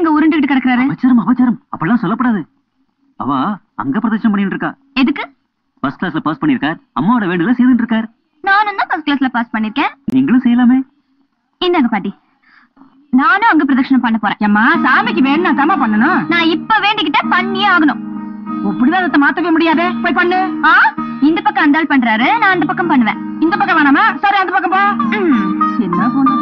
இங்க உருண்டுகிட்டு கிடக்குறாரு? அபச்சாரம் அபச்சாரம் அப்பெல்லாம் சொல்லப்படாது. அவ அங்க பிரதர்ஷனம் பண்ணிட்டு இருக்கா. எதுக்கு? ஃபர்ஸ்ட் கிளாஸ்ல பாஸ் பண்ணிருக்கார். அம்மாவோட வேண்டுதல செய்துட்டு இருக்கார். நானும் தான் ஃபர்ஸ்ட் கிளாஸ்ல பாஸ் பண்ணிருக்கேன். நீங்களும் செய்யலாமே. இந்தாங்க பாட்டி, நானும் அங்க பிரதர்ஷனம் பண்ண போறேன். அம்மா சாமிக்கு வேணும்னா தாமா பண்ணணும். நான் இப்ப வேண்டிக்கிட்ட பண்ணியே ஆகணும். பிடிவாதத்தை மாத்தவே முடியாதே, போய் பண்ணு. இந்த பக்கம் அந்த ஆள் பண்றாரு, நான் அந்த பக்கம் பண்ணுவேன். இந்த பக்கம் வேணாமா? சரி அந்த பக்கம் போ. என்ன பொண்ணு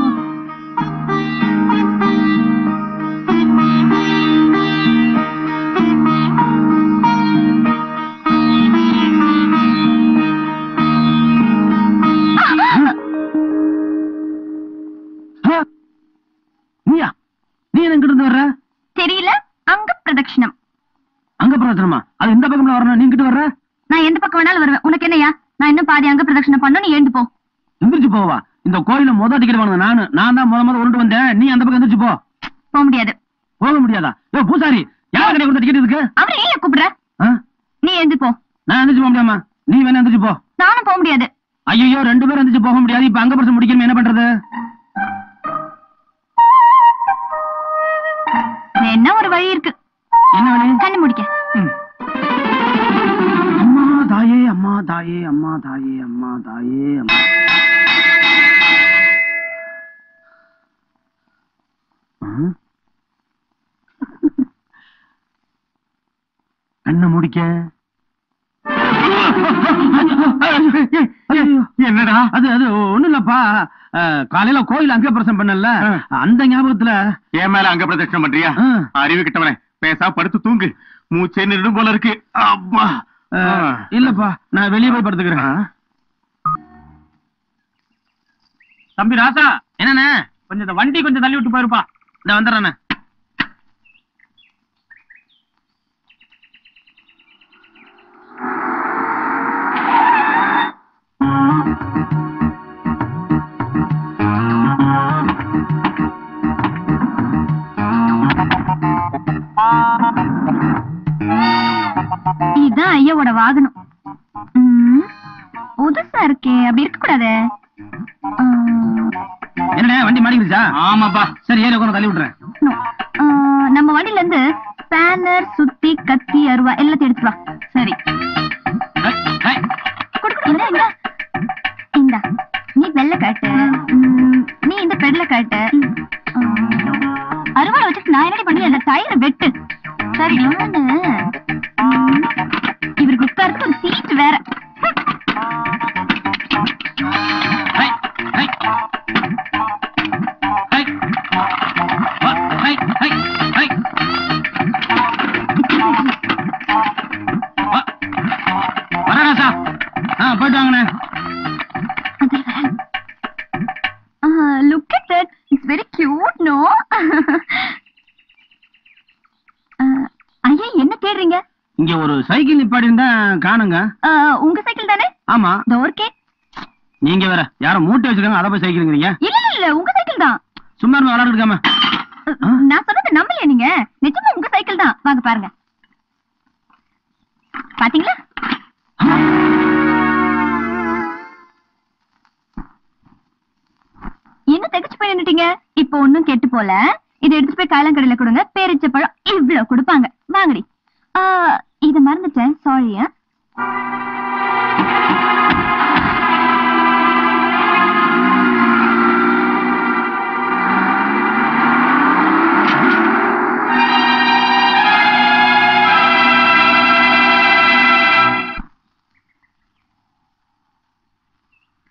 நீயா? நீ எங்கிட்ட இருந்து வர்ற? தெரியல. அங்க பிரதட்சணம். அங்க பிரதட்சணமா? அது இந்த பக்கம்ல வரணும். நீ இங்கிட்டு வர்ற? நான் எந்த பக்கம் வேணாலும் வருவேன். உனக்கு என்னையா? நான் இன்னும் பாதி அங்க பிரதட்சணம் பண்ணணும். நீ எழுந்து போ. எந்திரிச்சு போவா? இந்த கோயில முதல் டிக்கெட் வாங்க நான் தான் முத உருண்டு வந்தேன். நீ அந்த பக்கம் எந்திரிச்சு போ. போக முடியாது. போக முடியாதா? ஏ பூசாரி, யார் கடை கொடுத்த டிக்கெட் இருக்கு? அவரை ஏன் கூப்பிடுற? நீ எழுந்து போ. நான் எந்திரிச்சு போக முடியாமா? நீ வேணா எந்திரிச்சு போ. நானும் போக முடியாது. ஐயோ, 2 பேரும் எந்திரிச்சு போக முடியாது. இப்ப அங்க பிரச்சனை முடிக்கணும். என்ன பண்றது? என்ன ஒரு வழி இருக்கு. என்ன வழி? கண்ணு முடிக்க. அம்மா தாயே, அம்மா தாயே, அம்மா தாயே, அம்மா தாயே, அம்மா. கண்ணை முடிக்க. என்னடா அது? அது ஒண்ணு இல்லப்பா, காலையில கோயில் அங்க பிரசனம் பண்ணல, அந்த ஞாபகத்துல. என் மேல அங்க பிரதட்சணம் பண்றியா? அறிவு கிட்டவனே, பேசா படுத்து தூங்கு. மூச்சே நின்று போல இருக்கு. அப்பா இல்லப்பா, நான் வெளியே போய் படுத்துக்கிறேன். தம்பி ராசா, என்னண்ணே? கொஞ்சம் இந்த வண்டி கொஞ்சம் தள்ளி விட்டு போயிருப்பா. இந்த வந்துடுறேண்ணே. இதுதான் ஐயாவோட வாகனம். புதுசா இருக்கே, அப்படி இருக்க கூடாது. என்ன வண்டி மாடிக்கிடுச்சா? ஆமாப்பா. சரி, ஏறி உட்கார்ந்து தள்ளி விட்டுறேன். நம்ம வண்டில இருந்து ஸ்பேனர், சுத்தி, கத்தி, அருவா எல்லாத்தையும் எடுத்துட்டு வா. சரி, இந்தா நீ வெள்ள காட்டு, நீ இந்த பெடல காட்டு. அருவாளை வச்சுட்டு நான் என்ன பண்ணி அந்த டயரை வெட்டு. சரி, இவருக்கு உட்கார்ந்து ஒரு சீட் வேற. போயிட்டு வாங்கண்ணே. Look at that, it's very cute, no? ஐயா, என்ன தேடுறீங்க? இங்க ஒரு சைக்கிள் நிப்பாடி இருந்தா காணுங்க. உங்க சைக்கிள் தானே? ஆமா. தோர்க்கே. நீங்க வேற யாரும் மூட்டை வச்சிருக்காங்க, அதை போய் சைக்கிள்ங்கிறீங்க. இல்ல உங்க சைக்கிள் தான். சும்மா விளையாட இருக்காம. நான் சொன்னது நம்பலையா நீங்க? நிஜமா உங்க சைக்கிள் தான். வாங்க பாருங்க. பாத்தீங்களா? என்ன தகச்சு போய் நின்னுட்டீங்க? இப்ப ஒண்ணும் கெட்டு போல. இதை எடுத்துட்டு போய் காலங்கடையில கொடுங்க. பேரிச்ச பழம் இவ்வளவு கொடுப்பாங்க. வாங்கடி. இத மறந்துட்டேன், சாரி.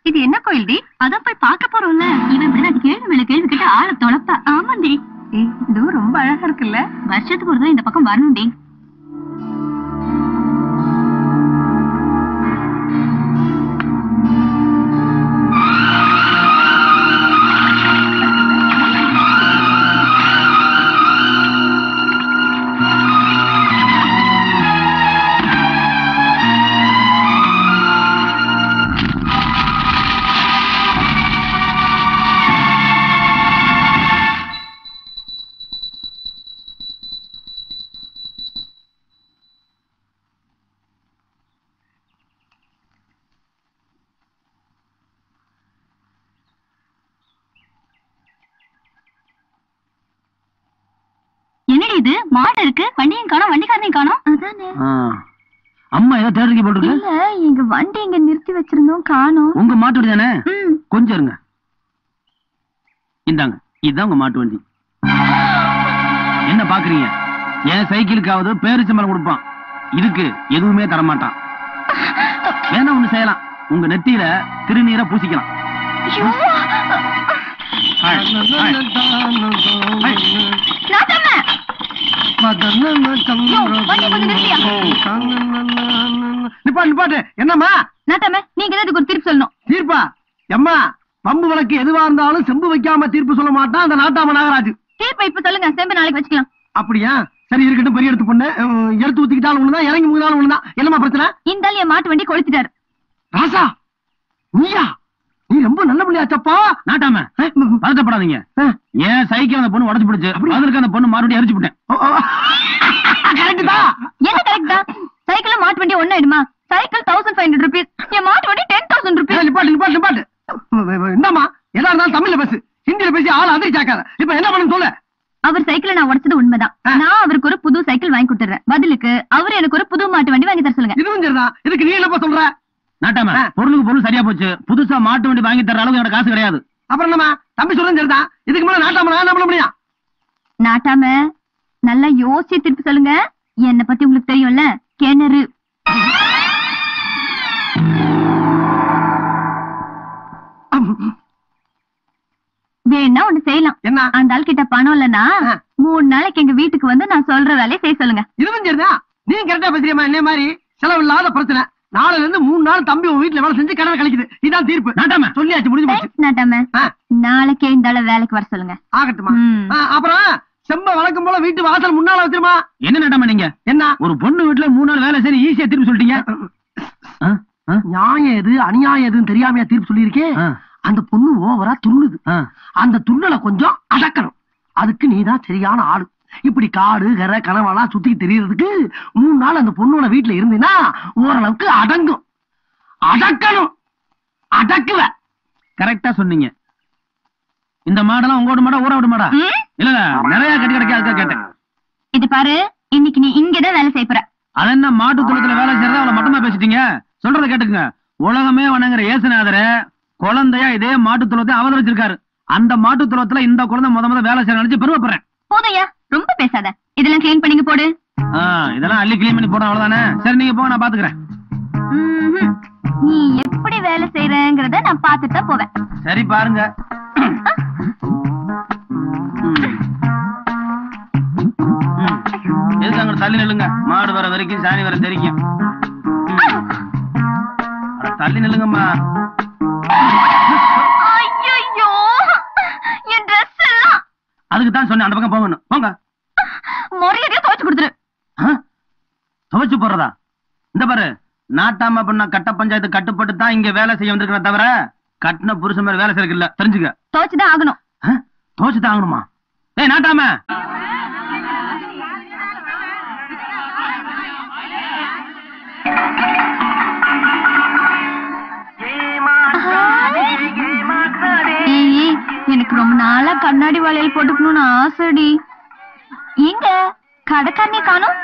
இது என்ன கோயில் டி? அதான் போய் பார்க்க போறோம்ல. இவன் இப்படிதான் கேள்வி மேல கேள்வி கிட்ட ஆள தொலைப்ப. ஆமாண்டி. இதுவும் ரொம்ப அழகா இருக்குல்ல. வருஷத்துக்கு ஒரு தான் இந்த பக்கம் வரணும்டி. இது மாடு இருக்கு, வண்டியும் காணோம், வண்டிக்காரனையும் காணோம். அதானே. அம்மா ஏதோ தேடுறீங்க போட்டுருக்கு. இல்ல, எங்க வண்டி இங்க நிறுத்தி வச்சிருந்தோம், காணோம். உங்க மாட்டு வண்டி தானே? கொஞ்சம் இருங்க. இந்தாங்க, இதுதான் உங்க மாட்டு வண்டி. என்ன பாக்குறீங்க? என் சைக்கிளுக்காவது பேரிச்சம்பளம் கொடுப்பான், இதுக்கு எதுவுமே தரமாட்டான். வேணா ஒண்ணு செய்யலாம், உங்க நெத்தியில திருநீரை பூசிக்கலாம். நிப்பாட்டு. என்னம்மா நாட்டாம, நீங்க தான் இதுக்கு ஒரு தீர்ப்பு சொல்லணும். தீர்ப்பா? எம்மா, பம்பு வழக்கு எதுவா இருந்தாலும் செம்பு வைக்காம தீர்ப்பு சொல்ல மாட்டான் அந்த நாட்டாம நாகராஜ். தீர்ப்பை இப்ப சொல்லுங்க, செம்பு நாளைக்கு வச்சுக்கலாம். அப்படியா? சரி, இருக்கட்டும். பெரிய எடுத்து பொண்ணு, எடுத்து ஊத்திக்கிட்டாலும் ஒண்ணுதான், இறங்கி முங்கினாலும் ஒண்ணுதான். என்னமா பிரச்சனை? இந்த என் மாட்டு வண்டி கொளுத்திட்டாரு. ராசா, நீயா? நீ ரொம்ப நல்ல பிள்ளையாச்சப்பா. நாட்டாம பதட்டப்படாதீங்க. ஏன் சைக்கிள் அந்த பொண்ணு உடச்சு பிடிச்சு, அதற்கு அந்த பொண்ணு மறுபடியும் அரிச்சு விட்டேன். கரெக்ட் தான். என்ன கரெக்ட் தான்? சைக்கிள் மாட்டு வண்டி ஒண்ணு ஆயிடுமா? சைக்கிள் 1500 rupees, என் மாட்டு வண்டி 10,000 rupees. நிப்பாட்டு. என்னம்மா, எதா இருந்தாலும் தமிழ்ல பேசு, ஹிந்தியில பேசி ஆள் அதிர்ச்சாக்காத. இப்ப என்ன பண்ணு சொல்லு. அவர் சைக்கிளை நான் உடைச்சது உண்மைதான். நான் அவருக்கு ஒரு புது சைக்கிள் வாங்கி கொடுத்துறேன். பதிலுக்கு அவர் எனக்கு ஒரு புது மாட்டு வண்டி வாங்கி தர சொல்லுங்க. இதுவும் சரிதான். இதுக்கு நீ என்னப்பா சொல்ற? நாட்டாம, பொருளுக்கு பொருள் சரியா போச்சு. புதுசா மாட்டு வண்டி வாங்கி தர அளவுக்கு எனக்கு காசு கிடையாது. அப்புறம் என்னமா தம்பி சொல்றது சரிதான். இதுக்கு மேல நாட்டாம நான் என்ன பண்ண முடியும்? நாட்டாம, நல்லா யோசிச்சு திருப்பி சொல்லுங்க. என்னை பத்தி உங்களுக்கு தெரியும்ல, கிணறு. வேணா ஒண்ணு செய்யலாம். என்ன? அந்த ஆள் கிட்ட பணம் இல்லன்னா 3 நாளைக்கு எங்க வீட்டுக்கு வந்து நான் சொல்ற வேலையை செய்ய சொல்லுங்க. இதுவும் சரிதான். நீ கரெக்டா பேசுறியம்மா. என்ன மாதிரி செலவு இல்லாத பிரச்சனை. நாளைல இருந்து 3 நாள் தம்பி உன் வீட்டுல வேலை செஞ்சு கடனை கழிக்குது. இதான் தீர்ப்பு. நாட்டாம சொல்லியாச்சு, முடிஞ்சு போச்சு. நாட்டாம, நாளைக்கே இந்த ஆள வேலைக்கு வர சொல்லுங்க. ஆகட்டுமா? அப்புறம் செம்ப வழக்கம் போல வீட்டு வாசல் முன்னால வச்சிருமா. என்ன நாட்டாம நீங்க? என்ன ஒரு பொண்ணு வீட்டுல 3 நாள் வேலை சரி ஈஸியா திருப்பி சொல்லிட்டீங்க. நியாயம் எது அநியாயம் எதுன்னு தெரியாமையா தீர்ப்பு சொல்லியிருக்கேன். அந்த பொண்ணு ஓவரா துள்ளுது. அந்த துள்ளலை கொஞ்சம் அடக்கணும். அதுக்கு நீதான் சரியான ஆளு. இப்படி காடு கரை கனவெல்லாம் சுத்தி தெரியறதுக்கு 3 நாள் அந்த பொண்ணோட வீட்டுல இருந்தீங்கன்னா ஓரளவுக்கு அடங்கும். அடக்கணும். அடக்குவ. கரெக்டா சொன்னீங்க. இந்த மாடெல்லாம் உங்களோட மாடா ஊற விட மாடா? இல்ல, நிறைய கட்டி கிடைக்க கேட்டேன். இது பாரு, இன்னைக்கு நீ இங்கதான் வேலை செய்ய போற. அதென்ன மாட்டு தொழுத்துல வேலை செய்யறதா அவளை மட்டமா பேசிட்டீங்க? சொல்றத கேட்டுக்குங்க. உலகமே வணங்குற ஏசுநாதர குழந்தையா இதே மாட்டு தொழுவத்தை அவதரிச்சிருக்காரு. அந்த மாட்டு தொழுவத்துல இந்த குழந்தை முத வேலை செய்ய நினைச்சு பெருமைப்படுறேன். போதையா, ரொம்ப பேசாத. இதெல்லாம் கிளீன் பண்ணிங்க போடு. இதெல்லாம் அள்ளி கிளீன் பண்ணி போட அவ்வளவுதானே. சரி, நீங்க போங்க, நான் பாத்துக்கிறேன். நீ எப்படி வேலை செய்யறங்கறத நான் பாத்துட்டு தான் போவேன். சரி, பாருங்க. எதுக்கு அங்க தள்ளி நில்லுங்க. மாடு வர வரைக்கும் சாணி வர தெரிக்கும். தள்ளி நில்லுங்கம்மா. ஐயோ, என் டிரஸ் எல்லாம். அதுக்கு தான் சொன்னேன், அந்த பக்கம் போகணும். போங்க. மொறையடியா துவைச்சு கொடுத்துரு. துவைச்சு போடுறதா? இந்த பாரு, நாட்டாம பண்ண கட்ட பஞ்சாயத்து கட்டுப்பட்டு தான் இங்க வேலை செய்ய வந்திருக்கிற தவிர கட்டின புருஷன் மாதிரி வேலை செய்யறதுக்கு இல்ல, தெரிஞ்சுக்க. துவைச்சுதான் ஆகணும். துவைச்சுதான் ஆகணுமா? ஏய் நாட்டாம, எனக்கு ரொம்ப நாளா கண்ணாடி வளையல் போட்டுக்கணும்னு ஆசைடி. எங்க கடைக்காரனே காணோம்.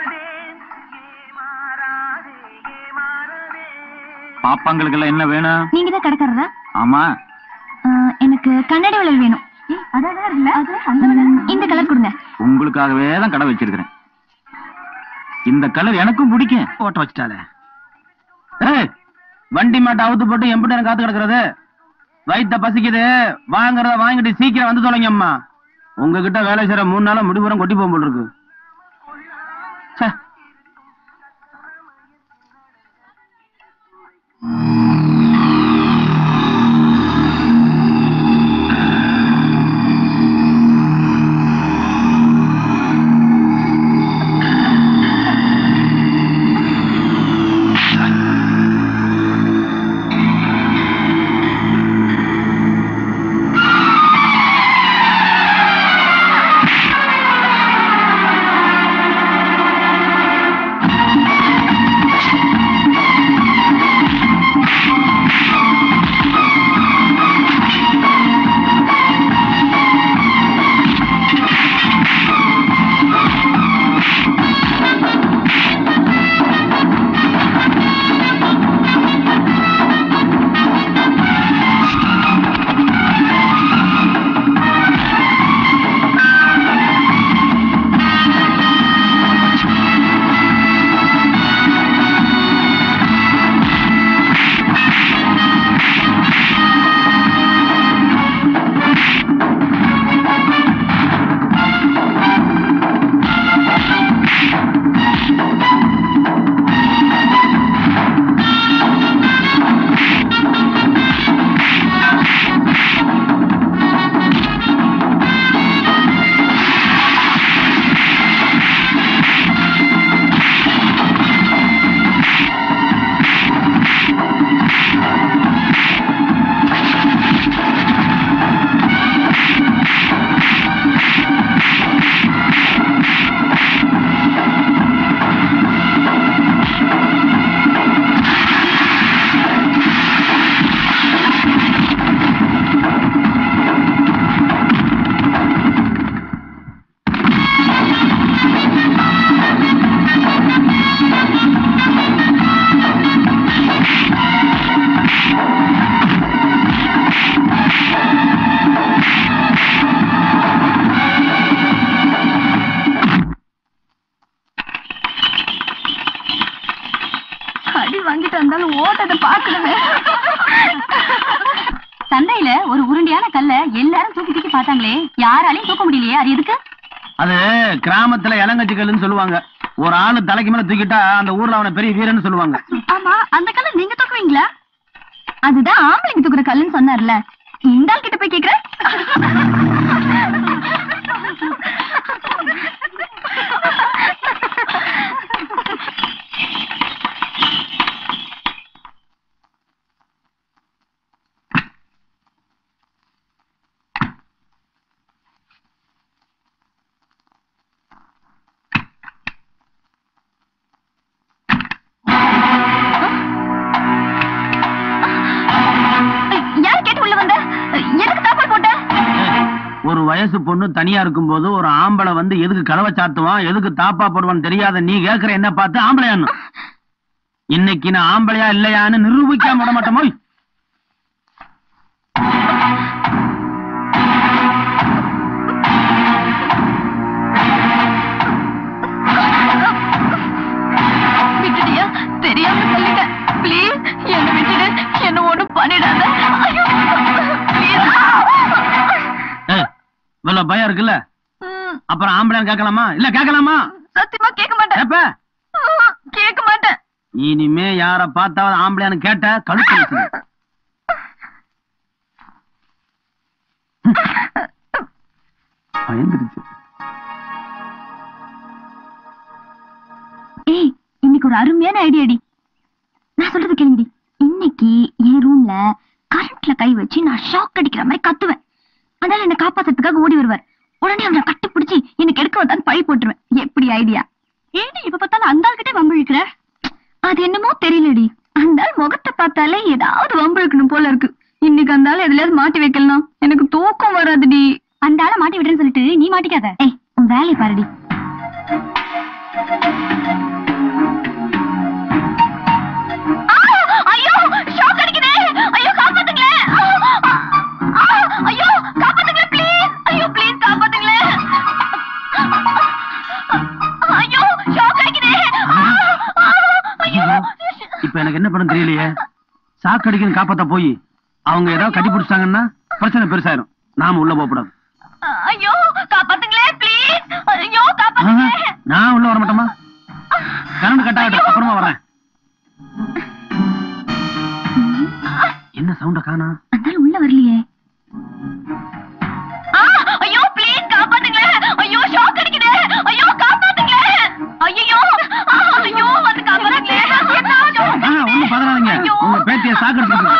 பாப்பாங்களுக்கு எல்லாம் என்ன வேணும்? நீங்க தான் கடைக்காரரா? ஆமா. எனக்கு கண்ணாடி வளையல் வேணும். இந்த கலர் கொடுங்க. உங்களுக்காகவே தான் கடை வச்சிருக்கிறேன். இந்த கலர் எனக்கும் பிடிக்கும். ஓட்ட வச்சுட்டாலே. வண்டி மாட்டை அவுத்து போட்டு எம்பிட்டு எனக்கு காத்து கிடக்குறது. வயிற்ற பசிக்குது, வாங்குறத வாங்கிட்டு சீக்கிரம் வந்து தொலைங்க அம்மா. உங்ககிட்ட வேலை செய்யற 3 நாளா முடிவுறம் கொட்டி போகும் போல இருக்கு. வாங்கிட்டு வந்தாலும் ஓட்டத்தை பாக்கணுமே. சந்தையில ஒரு உருண்டையான கல்ல எல்லாரும் தூக்கி தூக்கி பார்த்தாங்களே, யாராலையும் தூக்க முடியலையே, அது எதுக்கு? அது கிராமத்துல இளங்கச்சி கல்லுன்னு சொல்லுவாங்க. ஒரு ஆளு தலைக்கு மேல தூக்கிட்டா அந்த ஊர்ல அவனை பெரிய வீரன்னு சொல்லுவாங்க. ஆமா, அந்த கல்ல நீங்க தூக்குவீங்களா? அதுதான் ஆம்பளைங்க தூக்குற கல்லுன்னு சொன்னார்ல, இந்த ஆள் கிட்ட போய் கேக்குற. ஒரு வயசு பொண்ணு தனியா இருக்கும் போது ஒரு ஆம்பளை வந்து எதுக்கு கதவை சாத்துவான், எதுக்கு தாப்பா போடுவான்னு தெரியாத நீ கேக்குற என்ன பார்த்து ஆம்பளையான்னு. இன்னைக்கு நான் ஆம்பளையா இல்லையான்னு நிரூபிக்காம விட மாட்டோமோ. விட்டுடியா, தெரியாம சொல்லிட்டேன். ப்ளீஸ் என்ன விட்டுடு, என்ன ஒண்ணும் பண்ணிடாத. இவ்வளவு பயம் இருக்குல்ல, அப்புறம் ஆம்பளைன்னு கேட்கலாமா? இல்ல கேட்கலாமா? சத்தியமா கேட்க மாட்டேன். கேட்க மாட்டேன். இனிமே யார பார்த்தாவது ஆம்பளையான்னு கேட்ட கழுத்து பயந்துருச்சு. ஏய், இன்னைக்கு ஒரு அருமையான ஐடியாடி. நான் சொல்றது கேளுங்கடி. இன்னைக்கு என் ரூம்ல கரண்ட்ல கை வச்சு நான் ஷாக் அடிக்கிற மாதிரி கத்துவேன். அதனால என்ன காப்பாத்துறதுக்காக ஓடி வருவார். உடனே அவரை கட்டி பிடிச்சி எனக்கு எடுக்க வந்தான்னு பழி போட்டுருவேன். எப்படி ஐடியா? ஏன் இப்ப பார்த்தாலும் அந்த ஆள் கிட்டே வம்பு இழுக்கிற? அது என்னமோ தெரியலடி, அந்த ஆள் முகத்தை பார்த்தாலே ஏதாவது வம்பு இழுக்கணும் போல இருக்கு. இன்னைக்கு அந்த ஆள் எதுலயாவது மாட்டி வைக்கலாம். எனக்கு தூக்கம் வராதுடி. அந்த ஆளை மாட்டி விடுறேன்னு சொல்லிட்டு நீ மாட்டிக்காத. ஏய், உன் வேலையை பாருடி. ஐயோ, ஷாக் அடிக்குதே. ஐயோ, காப்பாத்துங்களே. ஐயோ, காப்பாத்துங்களே ப்ளீஸ். ஐயோ, ப்ளீஸ் காப்பாத்துங்களே. ஐயோ, ஷாக் அடிக்குதே. ஐயோ, இப்ப எனக்கு என்ன பண்ண தெரியலையே. சாக்கு அடிக்கணும் காப்பாத்த போய் அவங்க ஏதாவது கட்டி பிடிச்சாங்கன்னா பிரச்சனை பெருசாயிரும். நாம உள்ள போகக்கூடாது. ஐயோ, காப்பாத்துங்களே ப்ளீஸ். ஐயோ, காப்பாத்துங்களே. நான் உள்ள வர மாட்டோமா? கரண்ட் கட் ஆகட்டும், அப்புறமா வரேன். என்ன சவுண்ட காணா? அதனால உள்ள வரலையே. ஐயோ, ப்ளீஸ் காப்பாத்துங்களே. ஐயோ, ஷாக் அடிக்குதே. ஐயோ, காப்பாத்துங்களே. ஐயோ, ஐயோ, வந்து காப்பாத்துங்களே. ஒண்ணும் பதறாதீங்க. உங்க பேத்திய சாக்கடிச்சிட்டு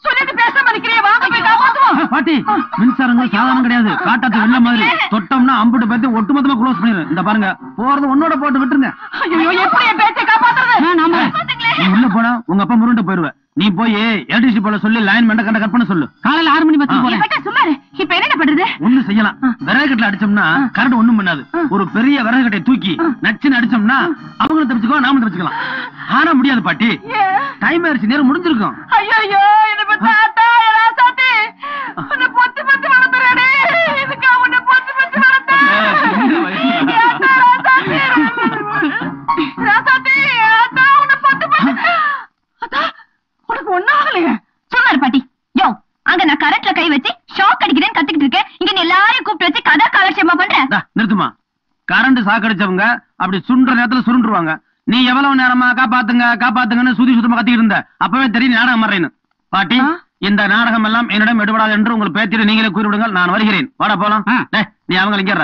சொல்லிட்டு பேசாம நிக்கிறே. வாங்க போய் காப்பாத்துவோம். பாட்டி, மின்சாரங்கள் சாதாரணம் கிடையாது. காட்டாத்து வெள்ள மாதிரி தொட்டோம்னா அம்புட்டு பேத்தி ஒட்டுமொத்தமா க்ளோஸ் பண்ணிடும். இந்த பாருங்க, போறது ஒன்னோட போட்டு விட்டுருங்க. ஐயோ, எப்படி என் பேச்சை காப்பாத்துறது? நீ உள்ள போனா உங்க அப்பா முருண்டு போயிருவ. நீ போய் எலக்ட்ரிசிட்டி போல சொல்லி லைன் மெண்ட கண்ட கட் பண்ண சொல்லு. காலையில 6 மணி பத்தி போறேன். சும்மா இப்ப என்ன பண்றது? ஒண்ணு செய்யலாம். விறகு கட்டல அடிச்சோம்னா கரண்ட் ஒண்ணும் பண்ணாது. ஒரு பெரிய விறகு கட்டையை தூக்கி நச்சுன்னு அடிச்சோம்னா அவங்களும் தப்பிச்சுக்கோ, நாம தப்பிச்சுக்கலாம். ஆனா முடியாது பாட்டி, டைம் ஆயிடுச்சு, நேரம் முடிஞ்சிருக்கும். ஐயோ, என்ன பத்தாத்தா ராசாத்தி உன்னை பொத்தி பொத்தி வளர்த்துறானே. இதுக்கு அவனை பொத்தி பொத்தி வளர்த்தேன். ராசாத்தி, அத்தா உன்னை பொத்தி பொத்தி. அத்தா, உனக்கு ஒண்ணாகலையே. சும்மா இரு பாட்டி. யோ, அங்க நான் கரண்ட்ல கை வச்சு ஷாக் அடிக்கிறேன்னு கத்துக்கிட்டு இருக்கேன். இங்க நீ எல்லாரையும் கூப்பிட்டு வச்சு கதா காலட்சேபமா பண்ற. நிறுத்துமா. கரண்ட் சாக்கடிச்சவங்க அப்படி சுண்டுற நேரத்துல சுருண்டுருவாங்க. நீ எவ்வளவு நேரமா காப்பாத்துங்க காப்பாத்துங்கன்னு சுத்தி சுத்தமா கத்திக்கிட்டு இருந்த. அப்பவே தெரியும் நாடகம் மாறேன்னு. பாட்டி, இந்த நாடகம் எல்லாம் என்னிடம் எடுபடாது என்று உங்கள் பேத்திட நீங்களே கூறிவிடுங்கள். நான் வருகிறேன். வாடா போலாம். நீ அவங்க இங்க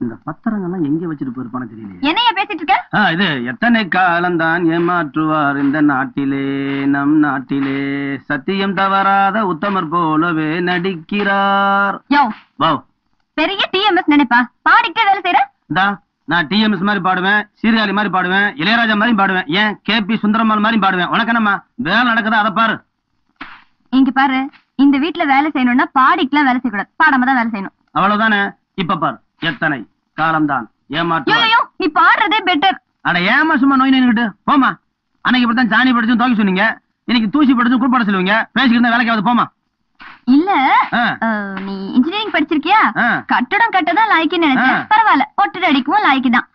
இந்த பத்திரங்கள்லாம் எங்க வச்சுட்டு போயிருப்பான்னு தெரியல. என்னைய பேசிட்டு இருக்க? இது எத்தனை காலம்தான் ஏமாற்றுவார் இந்த நாட்டிலே, நம் நாட்டிலே சத்தியம் தவறாத உத்தமர் போலவே நடிக்கிறார். யோ, வாவ், பெரிய டிஎம்எஸ் நினைப்பா. பாடிக்கிட்டே வேலை செய்யற? நான் டிஎம்எஸ் மாதிரி பாடுவேன், சீர்காழி மாதிரி பாடுவேன், இளையராஜா மாதிரி பாடுவேன், ஏன் கேபி சுந்தரமால் மாதிரி பாடுவேன். உனக்கு என்னம்மா வேலை நடக்குதா? அதை பாரு. இங்க பாரு, இந்த வீட்டுல வேலை செய்யணும்னா பாடிக்கலாம் வேலை செய்யக்கூடாது, பாடாம தான் வேலை செய்யணும். அவ்வளவுதானே. இப்ப பாரு, எத்தனை காலம்தான் ஏமாற்று. நீ பாடுறதே பெட்டர். அட ஏமா சும்மா நோய் நின்னுட்டு போமா. அன்னைக்கு இப்படித்தான் சாணி படிச்சும் துவைக்க சொன்னீங்க, இன்னைக்கு தூசி படிச்சும் கூப்பாட சொல்லுவீங்க. பேசிக்கிட்டு வேலைக்காவது போமா. இல்ல ஆ. நீ இன்ஜினியரிங் படிச்சிருக்கியா? ஆ. கட்டடம் கட்டதான் லாய்க்குன்னு நினைச்சேன். ஆ. பரவாயில்ல, ஒட்டட அடிக்கவும் லாய்க்கு தான்.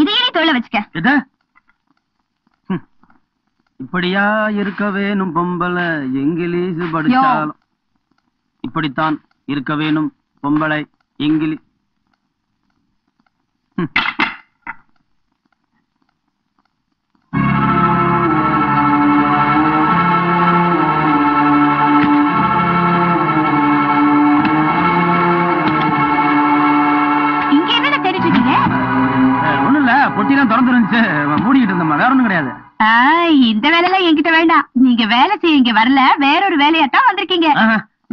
இதையே நீ தொழில வச்சுக்க. எது? இப்படியா இருக்க வேணும் பொம்பளை இங்கிலீஷ் படிச்சாலும். இப்படித்தான் இருக்க வேணும் பொம்பளை இங்கிலீஷ். இங்க என்ன தேடிட்டு இருக்கீங்க? ஒண்ணும் இல்ல, பொட்டிலாம் திறந்து இருந்துச்சு, மூடிக்கிட்டு இருந்தோம்மா, வேற ஒண்ணும் கிடையாது. இந்த வேலைலாம் என்கிட்ட வேண்டாம். நீங்க வேலை செய்ய இங்க வரல, வேற ஒரு வேலையாத்தான் வந்திருக்கீங்க.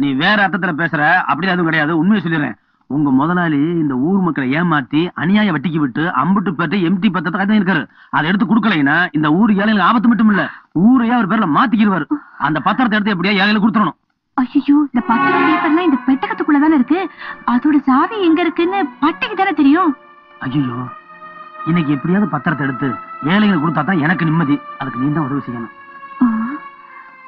நீ வேற அர்த்தத்துல பேசுற, அப்படி அதுவும் கிடையாது. உண்மையை சொல்லிடுறேன். உங்க முதலாளி இந்த ஊர் மக்களை ஏமாத்தி அநியாய வட்டிக்கு விட்டு அம்புட்டு பேர்ட்ட எம்டி பத்தத்தை கதை இருக்காரு. அதை எடுத்து கொடுக்கலைன்னா இந்த ஊர் ஏழைகளுக்கு ஆபத்து மட்டும் இல்ல, ஊரையே அவர் பேர்ல மாத்திக்கிடுவாரு. அந்த பத்திரத்தை எடுத்து எப்படியா ஏழைகளுக்கு கொடுத்துடணும். ஐயோ, இந்த பத்திரம் பேப்பர்லாம் இந்த பெட்டகத்துக்குள்ளதானே இருக்கு. அதோட சாவி எங்க இருக்குன்னு பட்டைக்கு தானே தெரியும். ஐயோ, இன்னைக்கு எப்படியாவது பத்திரத்தை எடுத்து ஏழைகளுக்கு கொடுத்தா தான் எனக்கு நிம்மதி. அதுக்கு நீ தான் உதவி செய்யணும்.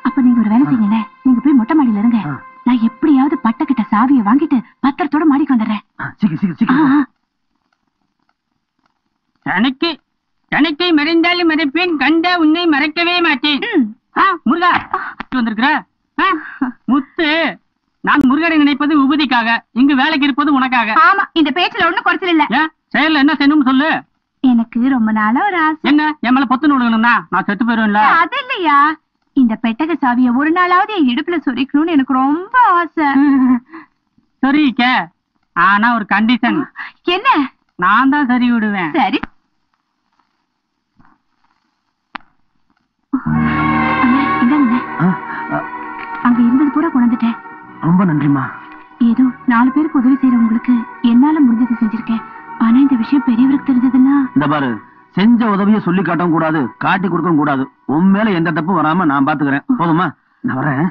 அப்ப நீங்க ஒரு வேலை செய்யுங்க, நீங்க போய் மொட்டை மாடியில இருங்க. நான் எப்படியாவது பட்டக்கிட்ட சாவியை வாங்கிட்டு பத்திரத்தோட மாடிக்கு வந்துடுறேன். தனக்கு மறைந்தாலும் மறைப்பேன், கண்ட உன்னை மறைக்கவே மாட்டேன். முருகா வந்திருக்கிற முத்து, நான் முருகனை நினைப்பது உபதிக்காக, இங்கு வேலைக்கு இருப்பது உனக்காக. ஆமா, இந்த பேச்சுல ஒண்ணும் குறைச்சல் இல்ல. செயல்ல என்ன செய்யணும்னு சொல்லு. எனக்கு ரொம்ப நாளா ஒரு ஆசை. என்ன, என் மேல பொத்து விடணும்னா நான் செத்து போயிருவேன்ல. அது இல்லையா, இந்த பெட்டக சாவிய ஒரு நாளாவது என் இடுப்புல சொரிக்கணும்னு எனக்கு ரொம்ப ஆசை. சரிக்க, ஆனா ஒரு கண்டிஷன். என்ன? நான் தான் சரி விடுவேன். சரி. இந்தாங்க, அங்க இருந்தது பூரா கொண்டுட்டேன். ரொம்ப நன்றிமா. ஏதோ 4 பேருக்கு உதவி செய்யறவங்களுக்கு என்னால முடிஞ்சது செஞ்சிருக்கேன். ஆனா இந்த விஷயம் பெரியவருக்கு தெரிஞ்சதுன்னா. இந்த பாரு, செஞ்ச உதவிய சொல்லி காட்டவும் கூடாது, காட்டி கொடுக்கவும் கூடாது. உன் மேல எந்த தப்பும் வராம நான் பாத்துக்கிறேன். போதுமா? நான் வரேன்.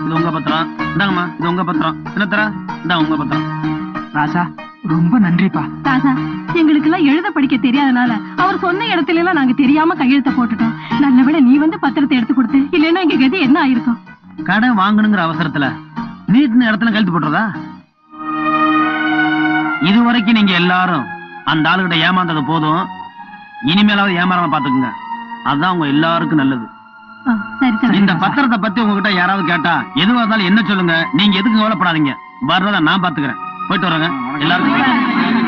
இது உங்க பத்திரம். இந்தாங்கம்மா, இது உங்க பத்திரம். சின்னத்தரா, இந்தா உங்க பத்திரம். ராசா, ரொம்ப நன்றிப்பா. ராசா, எங்களுக்கு எல்லாம் எழுத படிக்க தெரியாதனால அவர் சொன்ன இடத்துல எல்லாம் நாங்க தெரியாம கையெழுத்த போட்டுட்டோம். நல்லவேளை நீ வந்து பத்திரத்தை எடுத்து கொடுத்து, இல்லைன்னா எங்க கதி என்ன ஆயிருக்கும்? கடன் வாங்கணுங்கிற அவசரத்துல நீட்னு இடத்துல கழுத்து போட்டுறதா? இதுவரைக்கும் நீங்க எல்லாரும் அந்த ஆளுகிட்ட ஏமாந்தது போதும். இனிமேலாவது ஏமாறாம பாத்துக்குங்க. அதுதான் உங்க எல்லாருக்கும் நல்லது. இந்த பத்திரத்தை பத்தி உங்ககிட்ட யாராவது கேட்டா எதுவா இருந்தாலும் என்ன சொல்லுங்க. நீங்க எதுக்கு கவலைப்படாதீங்க. வர்றத நான் பாத்துக்கிறேன். போயிட்டு வரேங்க எல்லாருக்கும்.